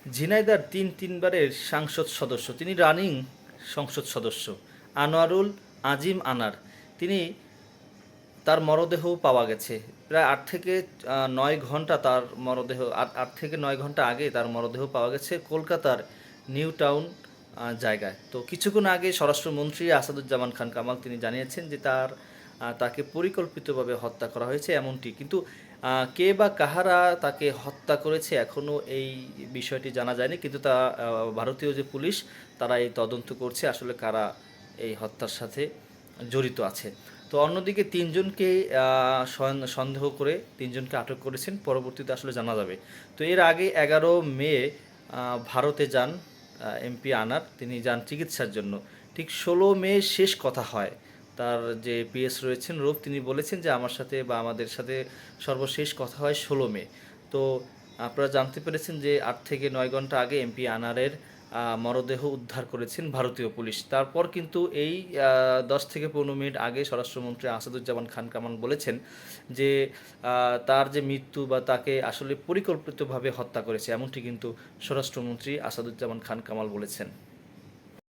ঝিনাইদার তিনবারের সংসদ সদস্য, তিনি রানিং সংসদ সদস্য আনোয়ারুল আজিম আনার, তিনি তার মরদেহ পাওয়া গেছে প্রায় 8 থেকে 9 ঘন্টা। তার মরদেহ 8 থেকে 9 ঘন্টা আগে তার মরদেহ পাওয়া গেছে কলকাতার নিউ টাউন জায়গায়। তো কিছুক্ষণ আগে স্বরাষ্ট্রমন্ত্রী আসাদুজ্জামান খান কামাল তিনি জানিয়েছেন যে তাকে পরিকল্পিতভাবে হত্যা করা হয়েছে এমনটি, কিন্তু কে বা কাহারা তাকে হত্যা করেছে এখনও এই বিষয়টি জানা যায়নি, কিন্তু ভারতীয় যে পুলিশ তারা এই তদন্ত করছে আসলে কারা এই হত্যার সাথে জড়িত আছে। তো অন্যদিকে তিনজনকে সন্দেহ করে তিনজনকে আটক করেছেন, পরবর্তীতে আসলে জানা যাবে। তো এর আগে 11 মে ভারতে যান এমপি আনার, তিনি যান চিকিৎসার জন্য। ঠিক 16 মে শেষ কথা হয়। তার যে পিএস রয়েছেন রূপ, তিনি বলেছেন যে আমার সাথে বা আমাদের সাথে সর্বশেষ কথা হয় 16 মে। তো আপনারা জানতে পেরেছেন যে 8 থেকে 9 ঘন্টা আগে এমপি আনারের মরদেহ উদ্ধার করেছেন ভারতীয় পুলিশ। তারপর কিন্তু এই 10 থেকে 15 মিনিট আগে স্বরাষ্ট্রমন্ত্রী আসাদুজ্জামান খান কামাল বলেছেন যে তার যে মৃত্যু বা তাকে আসলে পরিকল্পিতভাবে হত্যা করেছে, এমনটি কিন্তু স্বরাষ্ট্রমন্ত্রী আসাদুজ্জামান খান কামাল বলেছেন।